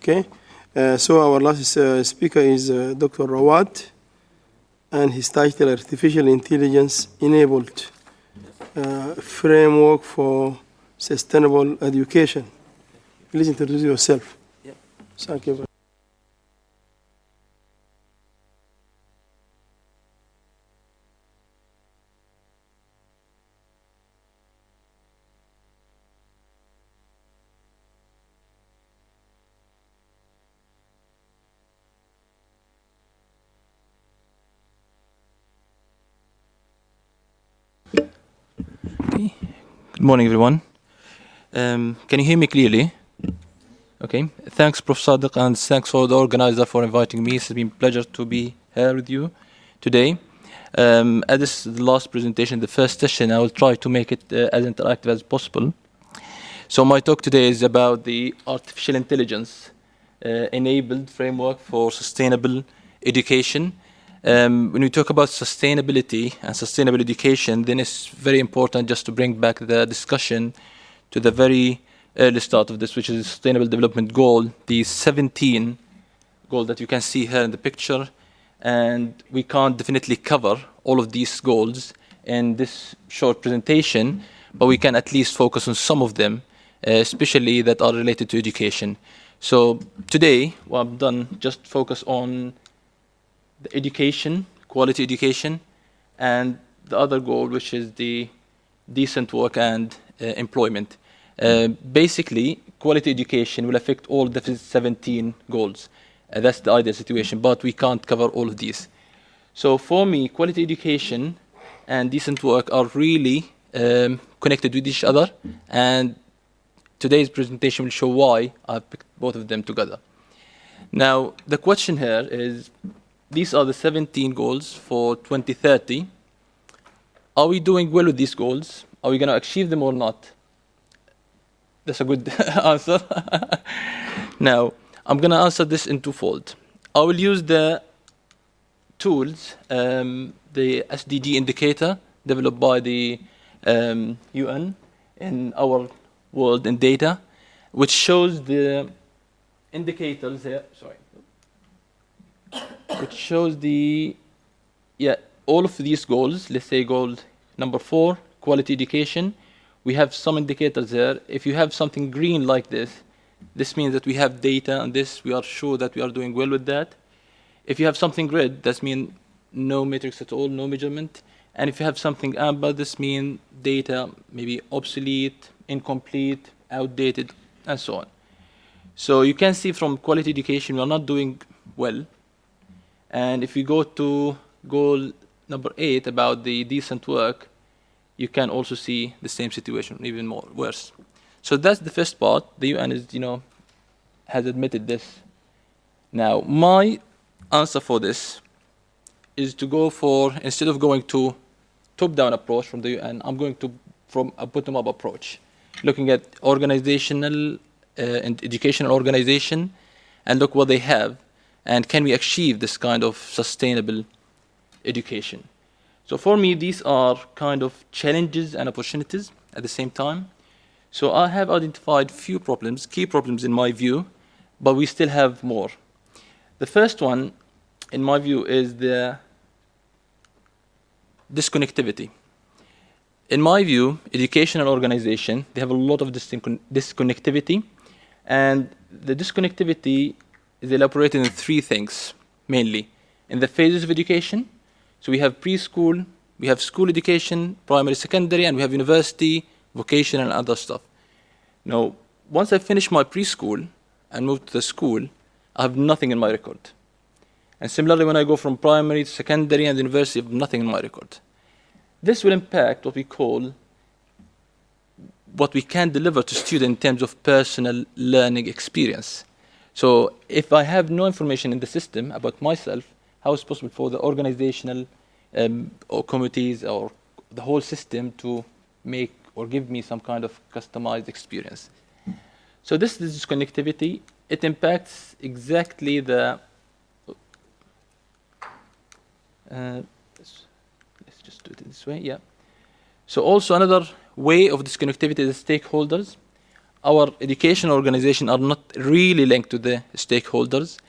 Okay, so our last speaker is Dr. Rawad, and his title, Artificial Intelligence Enabled Framework for Sustainable Education. Please introduce yourself. Yeah. Thank you. Okay. Good morning, everyone. Can you hear me clearly? Okay. Thanks, Prof. Sadiq, and thanks for the organizer for inviting me. It's been a pleasure to be here with you today. As this is the last presentation, the first session, I will try to make it as interactive as possible. So my talk today is about the artificial intelligence enabled framework for sustainable education. When we talk about sustainability and sustainable education, then it's very important just to bring back the discussion to the very early start of this, which is the Sustainable Development Goal, the 17 goals that you can see here in the picture. And we can't definitely cover all of these goals in this short presentation, but we can at least focus on some of them, especially that are related to education. So today, what I've done, just focus on the education, quality education, and the other goal, which is the decent work and employment. Basically, quality education will affect all the 17 goals. That's the ideal situation, but we can't cover all of these. So for me, quality education and decent work are really connected with each other, and today's presentation will show why I've picked both of them together. Now, the question here is, these are the 17 goals for 2030. Are we doing well with these goals? Are we going to achieve them or not? That's a good answer. Now, I'm going to answer this in twofold. I will use the tools, the SDG indicator developed by the UN in our world in data, which shows the indicators here. Sorry. Which shows the, all of these goals. Let's say goal number 4, quality education. We have some indicators there. If you have something green like this, this means that we have data on this. We are sure that we are doing well with that. If you have something red, that means no metrics at all, no measurement. And if you have something amber, this means data maybe obsolete, incomplete, outdated, and so on. So you can see from quality education, we are not doing well. And if you go to goal number 8 about the decent work, you can also see the same situation, even more worse. So that's the first part. The UN is, has admitted this. Now, my answer for this is to go for, instead of going to top-down approach from the UN, I'm going to from a bottom-up approach, looking at organizational and educational organization, and look what they have, and can we achieve this kind of sustainable education. So for me, these are kind of challenges and opportunities at the same time. So I have identified few problems, key problems in my view, but we still have more. The first one, in my view, is the disconnectivity. In my view, educational organization, they have a lot of disconnectivity, and the disconnectivity is elaborated in 3 things, mainly. In the phases of education, so we have preschool, we have school education, primary, secondary, and we have university, vocational, and other stuff. Now, once I finish my preschool and move to the school, I have nothing in my record. And similarly, when I go from primary to secondary and university, I have nothing in my record. This will impact what we call, what we can deliver to students in terms of personal learning experience. So if I have no information in the system about myself, how is it possible for the organizational or committees or the whole system to make or give me some kind of customized experience? So this disconnectivity, it impacts exactly the, let's just do it this way, yeah. So also another way of disconnectivity is stakeholders. our educational organizations are not really linked to the stakeholders.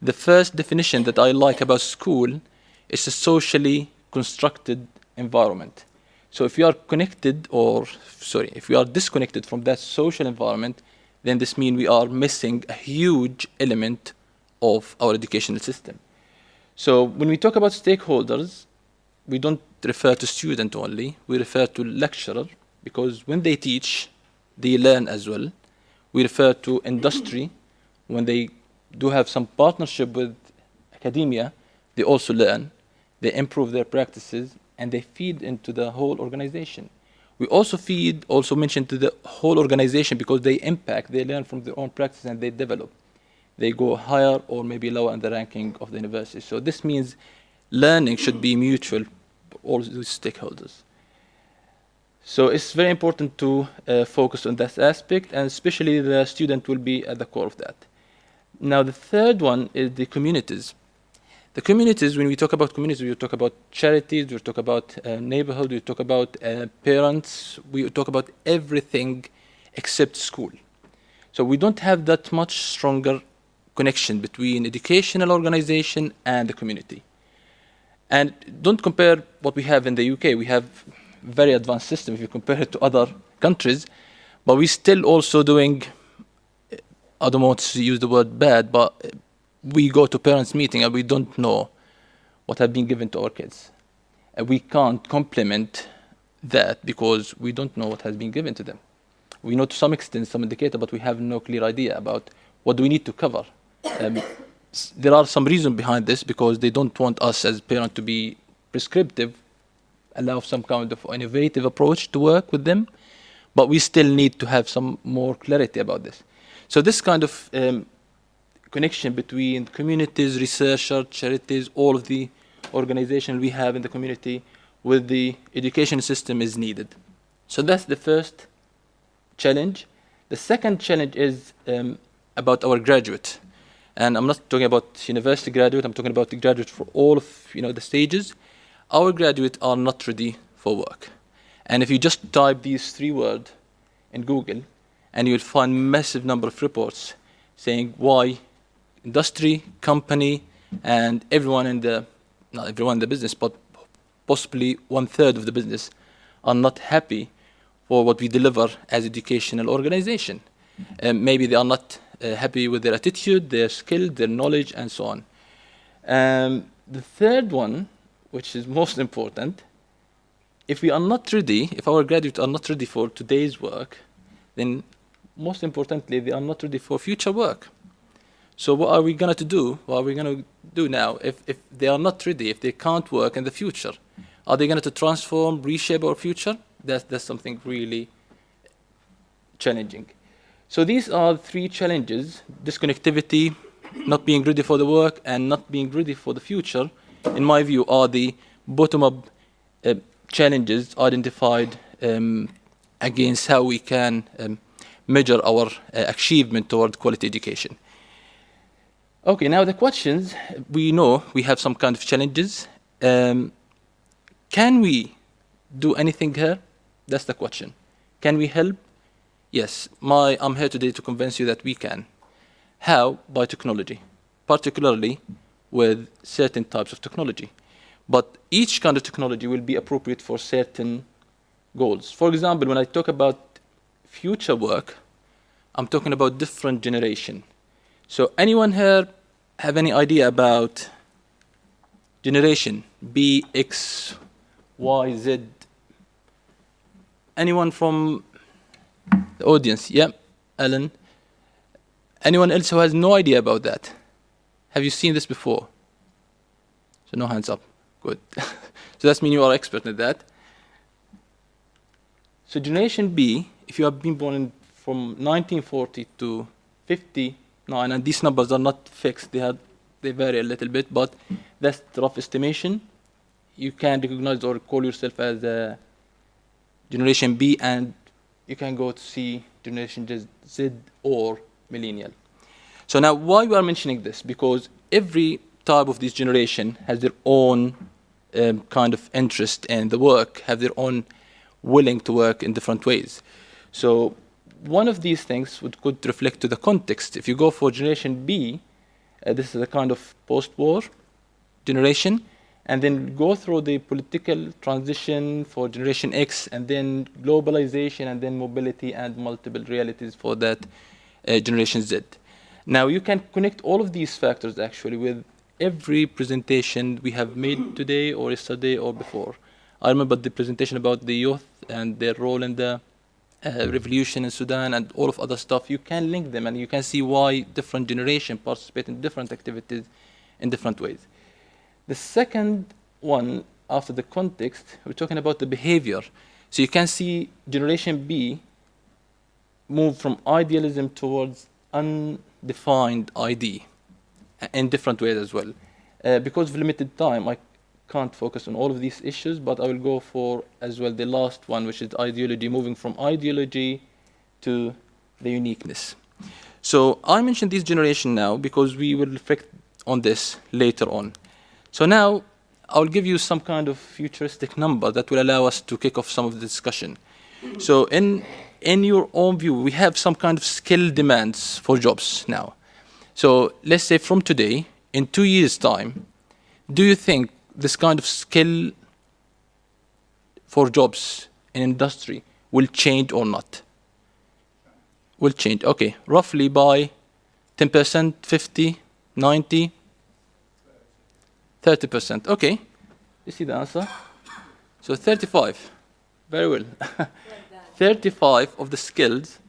The first definition that I like about school is a socially constructed environment. So if you are connected, if we are disconnected from that social environment, then this means we are missing a huge element of our educational system. So when we talk about stakeholders, we don't refer to student only, we refer to lecturer, because when they teach, they learn as well. We refer to industry, when they do have some partnership with academia, they also learn, they improve their practices, and they feed into the whole organization. We also mention to the whole organization because they impact, they learn from their own practice and they develop. They go higher or maybe lower in the ranking of the university. So this means learning should be mutual for all these stakeholders. So it's very important to focus on that aspect, and especially the student will be at the core of that. Now the third one is the communities. The communities, when we talk about communities, we talk about charities, we talk about neighborhood, we talk about parents, we talk about everything except school. So we don't have that much stronger connection between educational organization and the community. And don't compare what we have in the UK. We have very advanced system if you compare it to other countries, but we're still also doing, I don't want to use the word bad, but we go to parents' meeting and we don't know what have been given to our kids. And we can't complement that because we don't know what has been given to them. We know to some extent some indicator, but we have no clear idea about what do we need to cover. There are some reasons behind this because they don't want us as parents to be prescriptive, allow some kind of innovative approach to work with them, but we still need to have some more clarity about this. So this kind of connection between communities, researchers, charities, all of the organizations we have in the community with the education system is needed. So that's the first challenge. The second challenge is about our graduate. And I'm not talking about university graduate, I'm talking about the graduate for all of the stages. Our graduates are not ready for work. And if you just type these 3 words in Google, and you'll find massive number of reports saying why industry, company, and everyone in the, not everyone in the business, but possibly 1/3 of the business are not happy for what we deliver as educational organization. Maybe they are not happy with their attitude, their skill, their knowledge, and so on. The third one, which is most important, if we are not ready, if our graduates are not ready for today's work, then most importantly, they are not ready for future work. So what are we going to do? What are we going to do now if they are not ready, if they can't work in the future? Are they going to transform, reshape our future? That's something really challenging. So these are 3 challenges: disconnectivity, not being ready for the work, and not being ready for the future, in my view, are the bottom-up challenges identified against how we can measure our achievement toward quality education. Okay, now the questions, we know we have some kind of challenges. Can we do anything here? That's the question. Can we help? Yes, I'm here today to convince you that we can. How? By technology, particularly with certain types of technology. But each kind of technology will be appropriate for certain goals. For example, when I talk about future work, I'm talking about different generation. So anyone here have any idea about generation B, X, Y, Z? Anyone from the audience? Yeah, Alan. Anyone else who has no idea about that? Have you seen this before? So no hands up. Good. So that means you are expert in that. So generation B, if you have been born from 1940 to 59, and these numbers are not fixed, they vary a little bit, but that's the rough estimation. You can recognize or call yourself as a generation B, and you can go to see generation Z or millennial. So now why we are mentioning this? Because every type of this generation has their own kind of interest in the work, have their own willing to work in different ways. So one of these things could reflect to the context. If you go for generation B, this is a kind of post-war generation, and then go through the political transition for generation X, and then globalization, and then mobility and multiple realities for that generation Z. Now you can connect all of these factors actually with every presentation we have made today or yesterday or before. I remember the presentation about the youth and their role in the revolution in Sudan and all of other stuff. You can link them and you can see why different generations participate in different activities in different ways. The second one, after the context, we're talking about the behavior. So you can see generation B move from idealism towards undefined ID in different ways as well. Because of limited time, I can't focus on all of these issues, but I will go for as well the last one, which is ideology, moving from ideology to the uniqueness. So I mentioned this generation now because we will reflect on this later on. So now I'll give you some kind of futuristic number that will allow us to kick off some of the discussion. So in your own view, we have some kind of skill demands for jobs now. So let's say from today, in 2 years' time, do you think this kind of skill for jobs in industry will change or not? Will change, okay. Roughly by 10%, 50, 90? 30%, okay. You see the answer? So 35, very well. 35 of the skills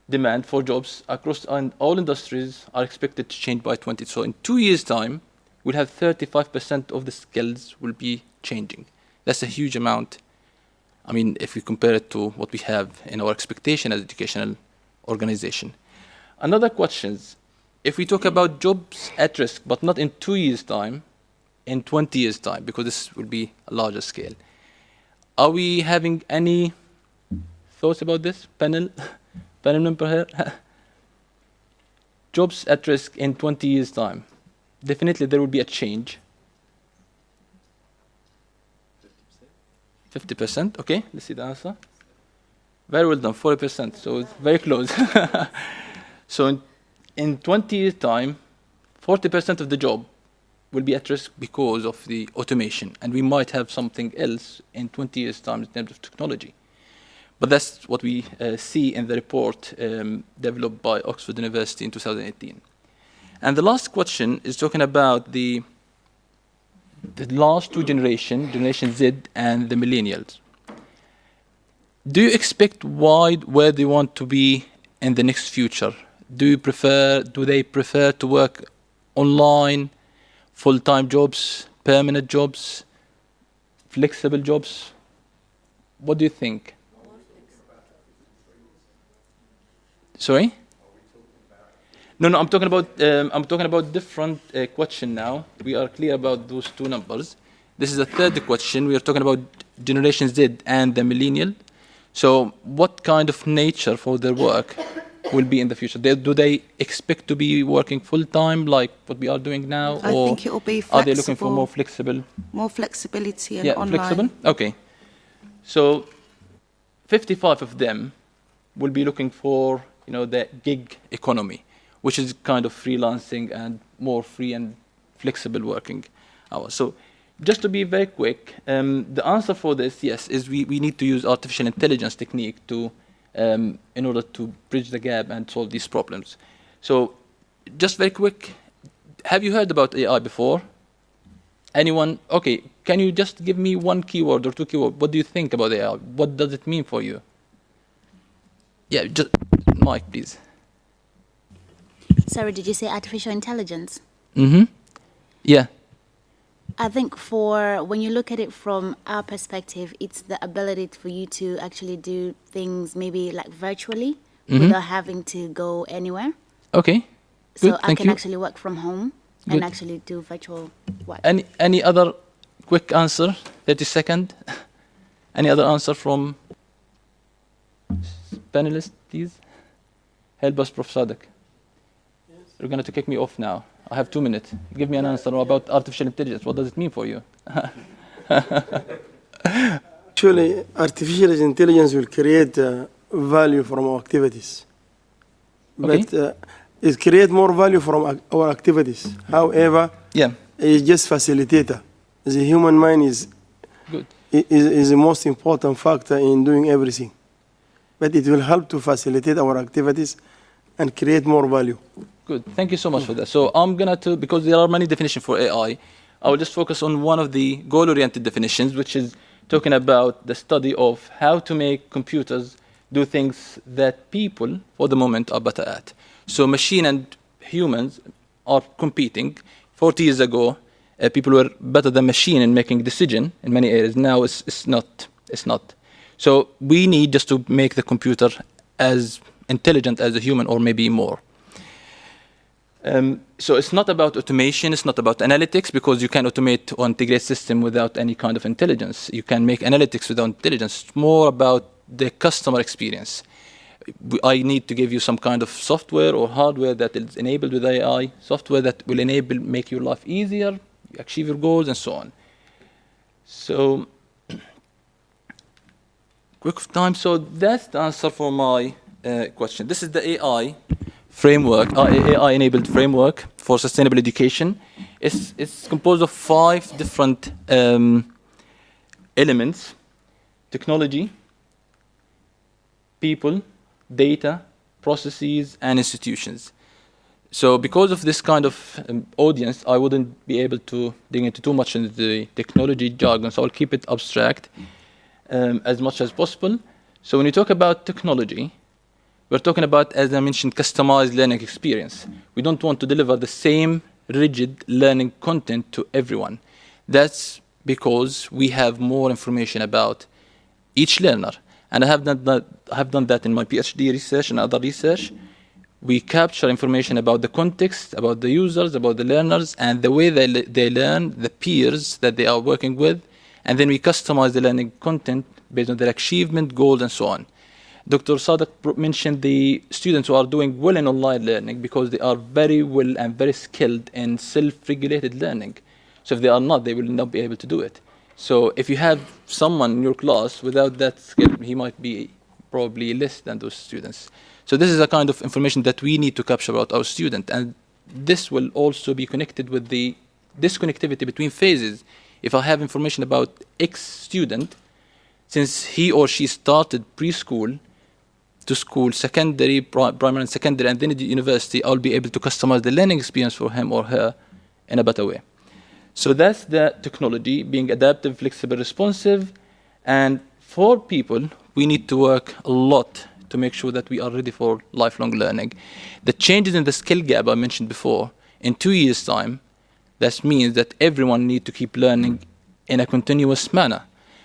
demand for jobs across all industries are expected to change by 20. So in 2 years' time, we'll have 35% of the skills will be changing. That's a huge amount. I mean, if we compare it to what we have in our expectation as educational organization. Another question is, if we talk about jobs at risk, but not in 2 years' time, in 20 years' time, because this will be a larger scale. Are we having any thoughts about this? Panel member here? Jobs at risk in 20 years' time. Definitely there will be a change. 50%, okay, let's see the answer. Very well done, 40%, so it's very close. So in 20 years' time, 40% of the job will be at risk because of the automation, and we might have something else in 20 years' time in terms of technology. But that's what we see in the report developed by Oxford University in 2018. And the last question is talking about the last two generations, Generation Z and the millennials. Do you expect where they want to be in the next future? Do they prefer to work online, full-time jobs, permanent jobs, flexible jobs? What do you think? Sorry? No, I'm talking about different question now. We are clear about those two numbers. This is the third question. We are talking about Generation Z and the millennial. So what kind of nature for their work will be in the future? Do they expect to be working full-time like what we are doing now? I think it will be flexible. Are they looking for more flexible? More flexibility and online. Flexible? Okay. So 55 of them will be looking for, the gig economy, which is kind of freelancing and more free and flexible working hours. So just to be very quick, the answer for this, yes, is we need to use artificial intelligence technique to in order to bridge the gap and solve these problems. So just very quick, have you heard about AI before? Anyone? Okay, can you just give me one keyword or two keywords? What do you think about AI? What does it mean for you? Yeah, just Mike, please. Sorry, did you say artificial intelligence? Mm-hmm. Yeah. I think when you look at it from our perspective, it's the ability for you to actually do things maybe like virtually without having to go anywhere. Okay. So Good, I can actually work from home and actually do virtual work. Any other quick answer? 30 seconds. Any other answer from panelists, please? Help us, Prof. Sadik. You're going to kick me off now. I have 2 minutes. Give me an answer about artificial intelligence. What does it mean for you? Actually, artificial intelligence will create value from our activities. Okay. But it creates more value from our activities. However, it's just facilitator. The human mind is the most important factor in doing everything. But it will help to facilitate our activities and create more value. Good. Thank you so much for that. So I'm going to, because there are many definitions for AI, I will just focus on one of the goal-oriented definitions, which is talking about the study of how to make computers do things that people, for the moment, are better at. So machine and humans are competing. 40 years ago, people were better than machine in making decision in many areas. Now it's not. So we need just to make the computer as intelligent as a human, or maybe more. So it's not about automation, it's not about analytics, because you can automate or integrate system without any kind of intelligence. You can make analytics without intelligence. It's more about the customer experience. I need to give you some kind of software or hardware that is enabled with AI, software that will make your life easier, achieve your goals, and so on. So, quick time. So that's the answer for my question. This is the AI framework, AI-enabled framework for sustainable education. It's composed of 5 different elements: technology, people, data, processes, and institutions. So because of this kind of audience, I wouldn't be able to dig into too much into the technology jargon, so I'll keep it abstract as much as possible. So when you talk about technology, we're talking about, as I mentioned, customized learning experience. We don't want to deliver the same rigid learning content to everyone. That's because we have more information about each learner. And I have done that in my PhD research and other research. We capture information about the context, about the users, about the learners, and the way they learn, the peers that they are working with, and then we customize the learning content based on their achievement, goals, and so on. Dr. Sadiq mentioned the students who are doing well in online learning because they are very well and very skilled in self-regulated learning. So if they are not, they will not be able to do it. So if you have someone in your class without that skill, he might be probably less than those students. So this is a kind of information that we need to capture about our student. And this will also be connected with the disconnectivity between phases. If I have information about X student, since he or she started preschool to school, secondary, primary and secondary, and then at the university, I'll be able to customize the learning experience for him or her in a better way. So that's the technology, being adaptive, flexible, responsive. And for people, we need to work a lot to make sure that we are ready for lifelong learning. The changes in the skill gap I mentioned before, in 2 years' time, that means that everyone needs to keep learning in a continuous manner.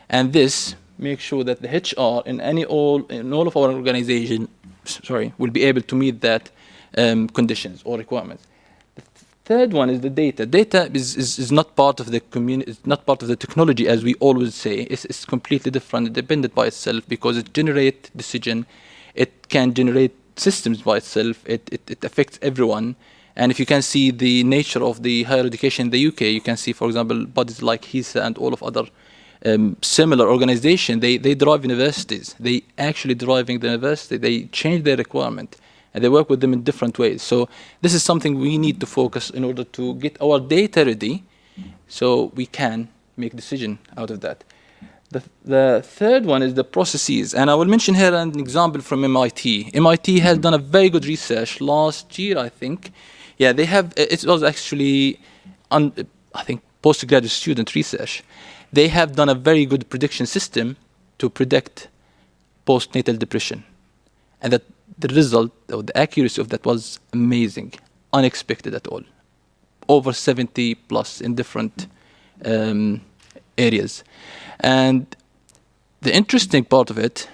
And this makes sure that the HR in all of our organization, will be able to meet that conditions or requirements. Third one is the data. Data is not part of the community. It's not part of the technology, as we always say. It's completely different, independent by itself, because it generates decision. It can generate systems by itself. It affects everyone. And if you can see the nature of the higher education in the UK, you can see, for example, bodies like HISA and all of other similar organizations. They drive universities. They actually driving the university. They change their requirement. And they work with them in different ways. So this is something we need to focus in order to get our data ready so we can make decision out of that. The third one is the processes. And I will mention here an example from MIT. MIT has done a very good research last year, I think. Yeah, they have, it was actually, I think, postgraduate student research. They have done a very good prediction system to predict postnatal depression. And that the result, or the accuracy of that was amazing, unexpected at all. Over 70 plus in different areas. And the interesting part of it,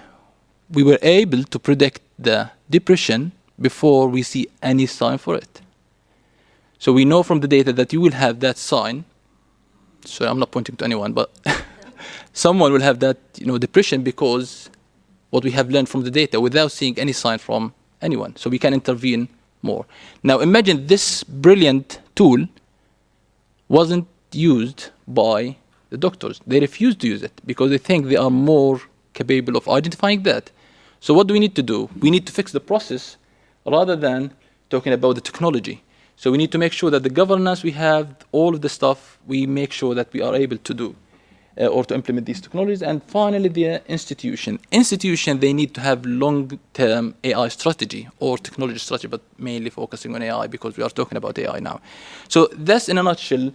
we were able to predict the depression before we see any sign for it. So we know from the data that you will have that sign. So I'm not pointing to anyone, but someone will have that, depression, because what we have learned from the data without seeing any sign from anyone. So we can intervene more. Now imagine this brilliant tool wasn't used by the doctors. They refuse to use it because they think they are more capable of identifying that. So what do we need to do? We need to fix the process rather than talking about the technology. So we need to make sure that the governance we have, all of the stuff, we make sure that we are able to do or to implement these technologies. And finally, the institution. Institution, they need to have long-term AI strategy or technology strategy, but mainly focusing on AI because we are talking about AI now. So that's, in a nutshell,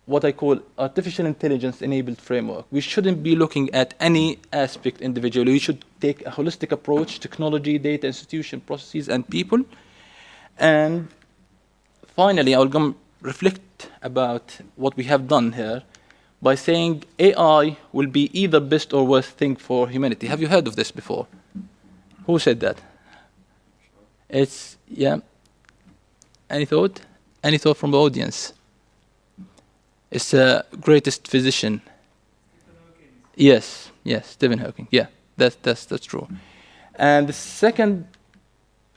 what I call artificial intelligence-enabled framework. We shouldn't be looking at any aspect individually. We should take a holistic approach, technology, data, institution, processes, and people. And finally, I will reflect about what we have done here by saying AI will be either best or worst thing for humanity. Have you heard of this before? Who said that? It's, yeah. Any thought? Any thought from the audience? It's the greatest physician. Yes, Stephen Hawking. Yeah, that's true. And the second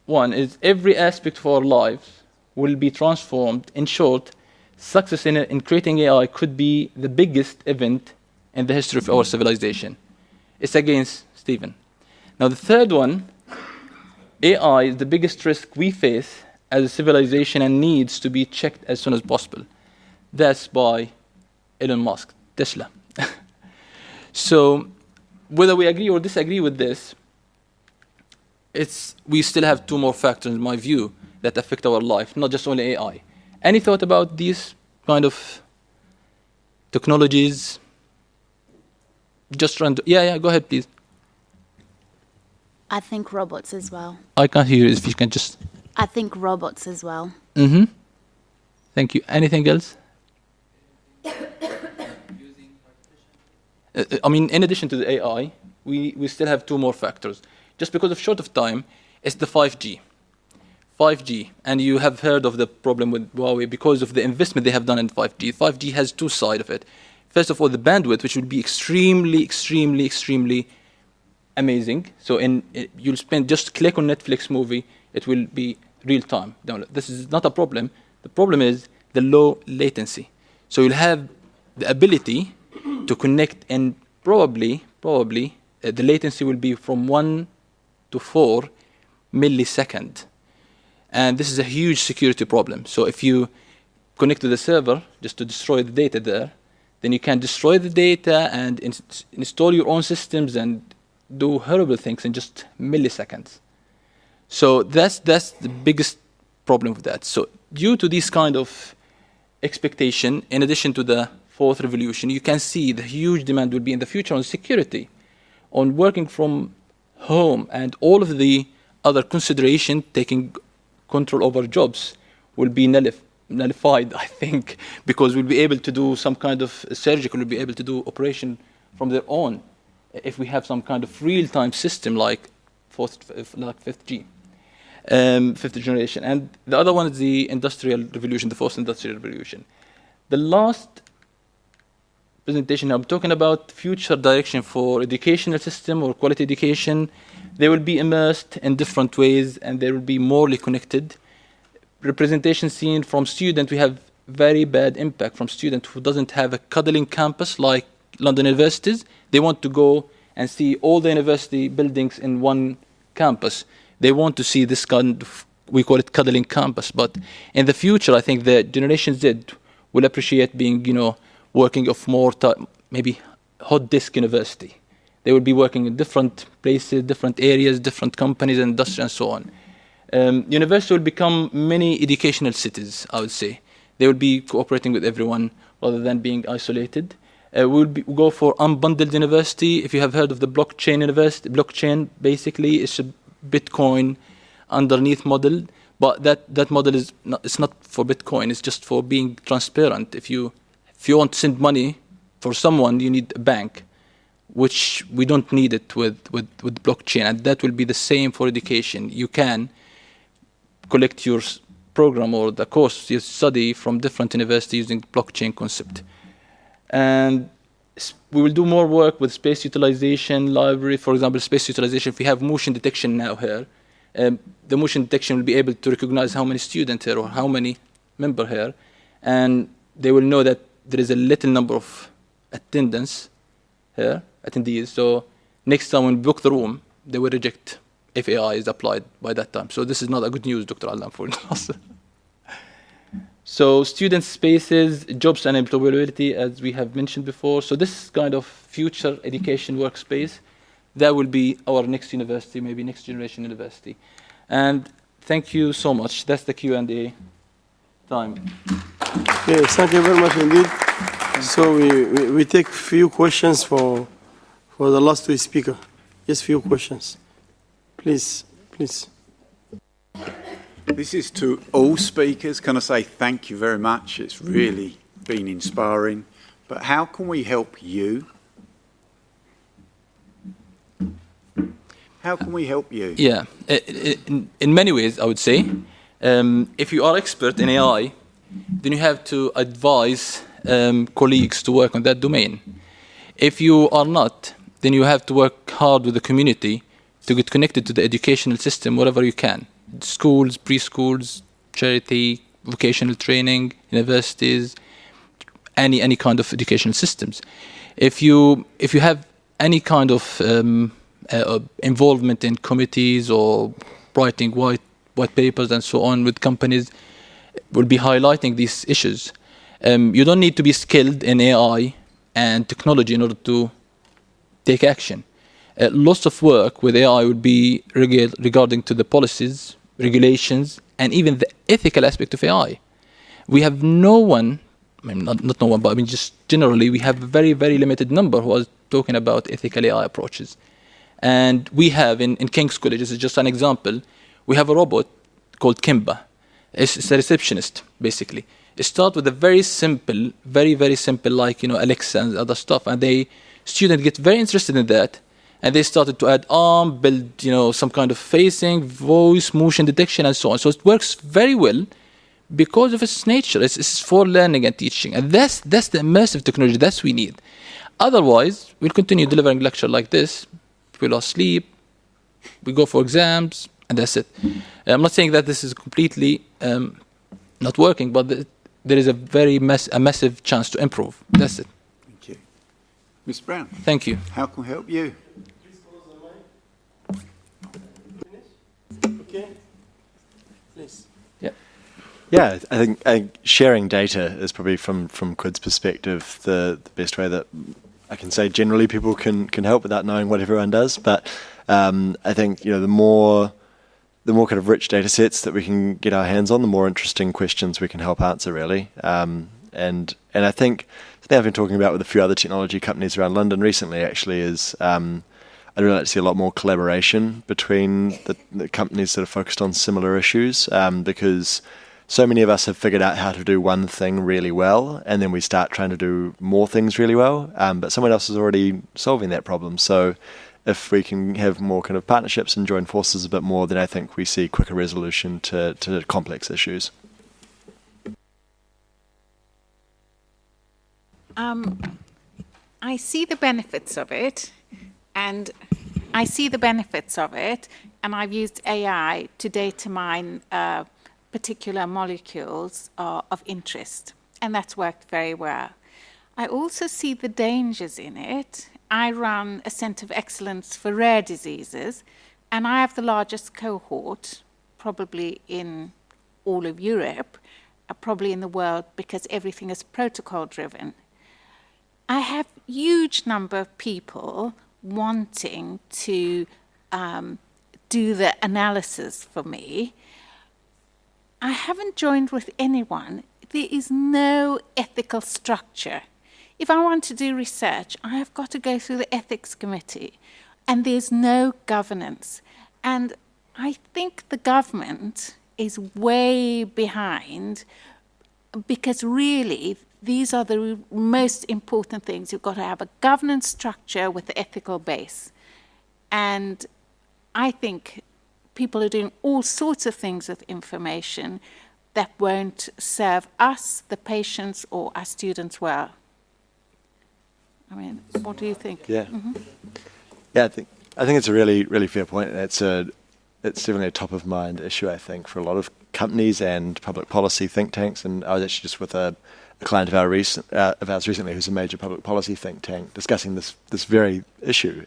one is every aspect of our lives will be transformed. In short, success in creating AI could be the biggest event in the history of our civilization. It's against Stephen. Now the third one, AI is the biggest risk we face as a civilization and needs to be checked as soon as possible. That's by Elon Musk, Tesla. So whether we agree or disagree with this, we still have two more factors, in my view, that affect our life, not just only AI. Any thought about these kind of technologies? Just random. Yeah, go ahead, please. I think robots as well. I can't hear you, if you can just... I think robots as well. Mm-hmm. Thank you. Anything else? I mean, in addition to the AI, we still have two more factors. Just because of short of time, it's the 5G. 5G, and you have heard of the problem with Huawei because of the investment they have done in 5G. 5G has two sides of it. First of all, the bandwidth, which will be extremely amazing. So you'll just click on Netflix movie, it will be real-time download. This is not a problem. The problem is the low latency. So you'll have the ability to connect, and probably the latency will be from 1 to 4 milliseconds. And this is a huge security problem. So if you connect to the server just to destroy the data there, then you can destroy the data and install your own systems and do horrible things in just milliseconds. So that's the biggest problem with that. So due to this kind of expectation, in addition to the fourth revolution, you can see the huge demand will be in the future on security, on working from home, and all of the other consideration taking control over jobs will be nullified, I think, because we'll be able to do some kind of surgical, we'll be able to do operation from their own if we have some kind of real-time system like fifth generation. And the other one is the industrial revolution, the fourth industrial revolution. The last presentation, I'm talking about future direction for educational system or quality education. They will be immersed in different ways and they will be morely connected. Representation seen from student, we have very bad impact from student who doesn't have a cuddling campus like London universities. They want to go and see all the university buildings in one campus. They want to see this kind of, we call it cuddling campus. But in the future, I think the Generation Z will appreciate being, working of more maybe hot disk university. They will be working in different places, different areas, different companies, industry, and so on. University will become many educational cities, I would say. They will be cooperating with everyone rather than being isolated. We'll go for unbundled university. If you have heard of the blockchain university, blockchain basically is a Bitcoin underneath model, but that model is it's not for Bitcoin. It's just for being transparent. If you want to send money for someone, you need a bank, which we don't need it with blockchain, and that will be the same for education. You can collect your program or the course you study from different universities using blockchain concept. And we will do more work with space utilization, library, for example, space utilization. If we have motion detection now here, the motion detection will be able to recognize how many students here or how many members here, and they will know that there is a little number of attendees. So next time when we book the room, they will reject if AI is applied by that time. So this is not a good news, Dr. Alam, for us. So student spaces, jobs and employability, as we have mentioned before. So this kind of future education workspace, that will be our next university, maybe next generation university. And thank you so much. That's the Q&A time. Yes, thank you very much indeed. So we take few questions for the last two speakers. Just few questions. Please. This is to all speakers. Can I say thank you very much? It's really been inspiring. But how can we help you? How can we help you? Yeah, in many ways, I would say. If you are expert in AI, then you have to advise colleagues to work on that domain. If you are not, then you have to work hard with the community to get connected to the educational system wherever you can. Schools, preschools, charity, vocational training, universities, any kind of educational systems. If you have any kind of involvement in committees or writing white papers and so on with companies, will be highlighting these issues. You don't need to be skilled in AI and technology in order to take action. Lots of work with AI would be regarding to the policies, regulations, and even the ethical aspect of AI. We have no one, I mean, not no one, but I mean just generally, we have a very, very limited number who are talking about ethical AI approaches. And we have in King's College, this is just an example, we have a robot called Kimba. It's a receptionist, basically. It starts with a very simple, very simple, like, Alexa and other stuff. And students get very interested in that. And they started to add arm, build, some kind of facing, voice, motion detection, and so on. So it works very well because of its nature. It's for learning and teaching. And that's the immersive technology that we need. Otherwise, we'll continue delivering lecture like this. People are asleep. We go for exams, and that's it. I'm not saying that this is completely not working, but there is a massive chance to improve. That's it. Thank you. Ms. Brown. Thank you. How can we help you? Please close the mic. Finish? Okay. Please. Yeah, I think sharing data is probably from Quid's perspective the best way that I can say generally people can help without knowing what everyone does. But I think the more kind of rich data sets that we can get our hands on, the more interesting questions we can help answer, really. And I think something I've been talking about with a few other technology companies around London recently actually is I'd really like to see a lot more collaboration between the companies that are focused on similar issues, because so many of us have figured out how to do one thing really well, and then we start trying to do more things really well, but someone else is already solving that problem. So if we can have more kind of partnerships and join forces a bit more, then I think we see quicker resolution to complex issues. I see the benefits of it, and I've used AI to data mine particular molecules of interest, and that's worked very well. I also see the dangers in it. I run a Centre of Excellence for Rare Diseases, and I have the largest cohort, probably in all of Europe, probably in the world, because everything is protocol-driven. I have a huge number of people wanting to do the analysis for me. I haven't joined with anyone. There is no ethical structure. If I want to do research, I have got to go through the ethics committee, and there's no governance. And I think the government is way behind, because really these are the most important things. You've got to have a governance structure with the ethical base. And I think people are doing all sorts of things with information that won't serve us, the patients, or our students well. I mean, what do you think? Yeah, yeah. I think it's a really fair point. It's definitely a top of mind issue, I think, for a lot of companies and public policy think tanks. And I was actually just with a client of ours recently, who's a major public policy think tank, discussing this very issue.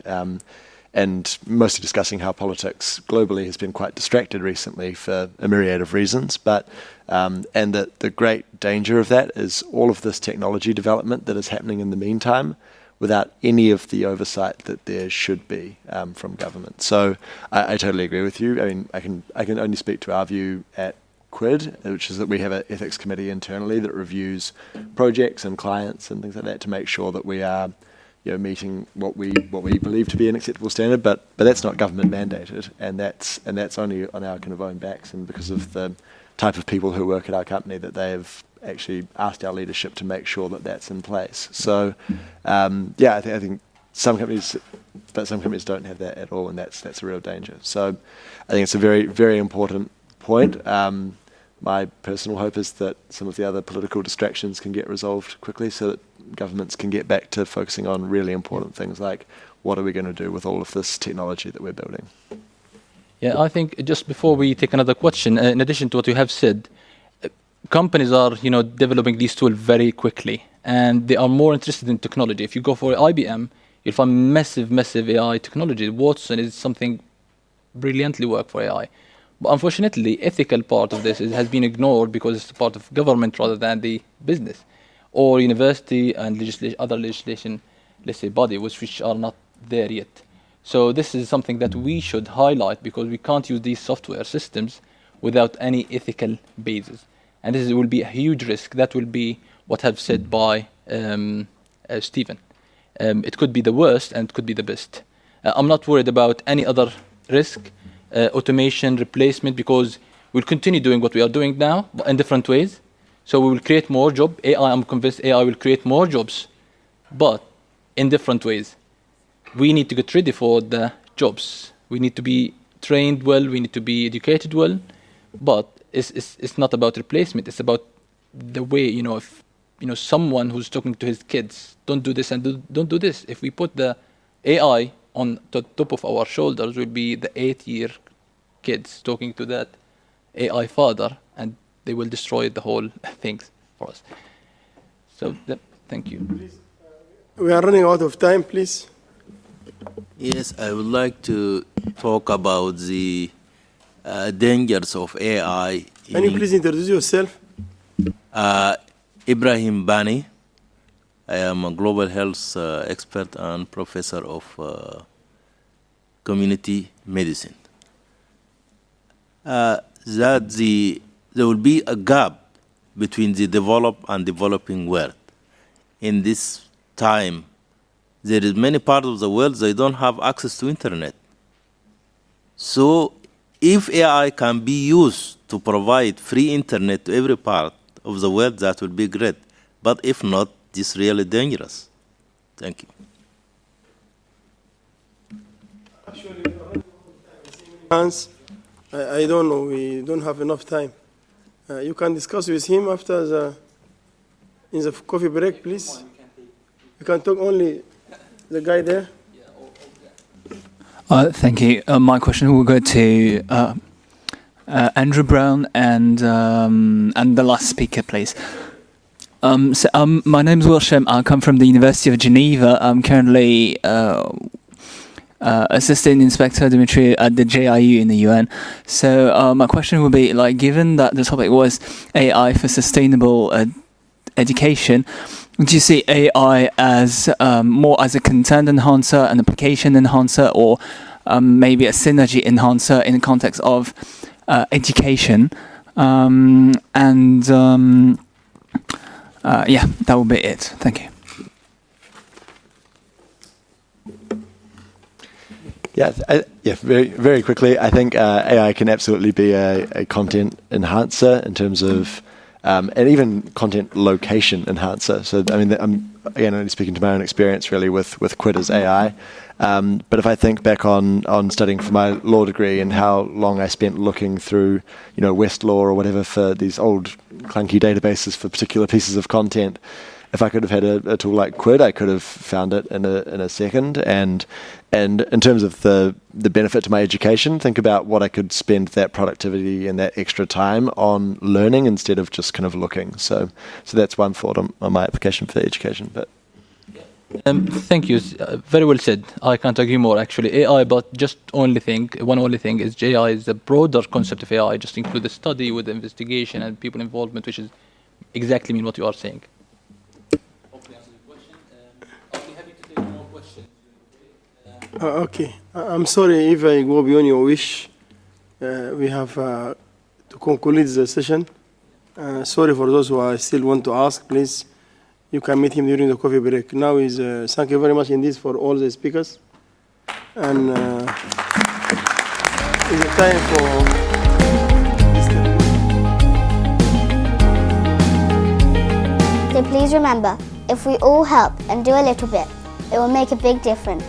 mostly discussing how politics globally has been quite distracted recently for a myriad of reasons. But and that the great danger of that is all of this technology development that is happening in the meantime, without any of the oversight that there should be from government. So I totally agree with you. I mean, I can only speak to our view at QUID, which is that we have an ethics committee internally that reviews projects and clients and things like that to make sure that we are, meeting what we believe to be an acceptable standard. But that's not government mandated, and that's only on our kind of own backs, and because of the type of people who work at our company that they have actually asked our leadership to make sure that that's in place. So, I think some companies don't have that at all, and that's a real danger. So, I think it's a very, very important point. My personal hope is that some of the other political distractions can get resolved quickly, so that governments can get back to focusing on really important things like what are we going to do with all of this technology that we're building. Yeah, I think just before we take another question, in addition to what you have said, companies are, developing these tools very quickly, and they are more interested in technology. If you go for IBM, you'll find massive AI technology. Watson is something brilliantly work for AI. But unfortunately, ethical part of this has been ignored because it's part of government rather than the business, or university and other legislation, let's say, body, which are not there yet. So this is something that we should highlight, because we can't use these software systems without any ethical basis. And this will be a huge risk. That will be what I've said by Stephen. It could be the worst and it could be the best. I'm not worried about any other risk, automation, replacement, because we'll continue doing what we are doing now, but in different ways. So we will create more jobs. I'm convinced AI will create more jobs, but in different ways. We need to get ready for the jobs. We need to be trained well. We need to be educated well, but it's not about replacement. It's about the way, if someone who's talking to his kids, don't do this and don't do this. If we put the AI on the top of our shoulders, will be the 8-year kids talking to that AI father, and they will destroy the whole things for us. So thank you. Please, we are running out of time, please. Yes, I would like to talk about the dangers of AI. Can you please introduce yourself? Ibrahim Bani. I am a global health expert and professor of community medicine. There will be a gap between the developed and developing world. In this time, there is many parts of the world they don't have access to internet. So if AI can be used to provide free internet to every part of the world, that would be great. But if not, it's really dangerous. Thank you. Actually, Hans, I don't know. We don't have enough time. You can discuss with him after in the coffee break, please. You can talk only the guy there. Thank you. My question will go to Andrew Brown and the last speaker, please. My name is Wilsham. I come from the University of Geneva. I'm currently Assistant Inspector Dimitri at the JIU in the UN. So my question would be, given that the topic was AI for sustainable education, do you see AI as more as a content enhancer, an application enhancer, or maybe a synergy enhancer in the context of education? That would be it. Thank you. Very, very quickly, I think AI can absolutely be a content enhancer in terms of, and even content location enhancer. So, I mean, I'm again only speaking to my own experience really with QUID as AI. But if I think back on studying for my law degree and how long I spent looking through, Westlaw or whatever for these old clunky databases for particular pieces of content, if I could have had a tool like QUID, I could have found it in a second. And in terms of the benefit to my education, think about what I could spend that productivity and that extra time on learning instead of just kind of looking. So that's one thought on my application for education. But Thank you. Very well said. I can't agree more, actually. AI, but just one only thing is AI is a broader concept of AI. Just include the study with the investigation and people involvement, which is exactly mean what you are saying. Hopefully answer the question. I'll be happy to take more questions. Okay. I'm sorry if I go beyond your wish. We have to conclude the session. Sorry for those who still want to ask, please. You can meet him during the coffee break. Now is thank you very much indeed for all the speakers. And it's a time for... So please remember, if we all help and do a little bit, it will make a big difference.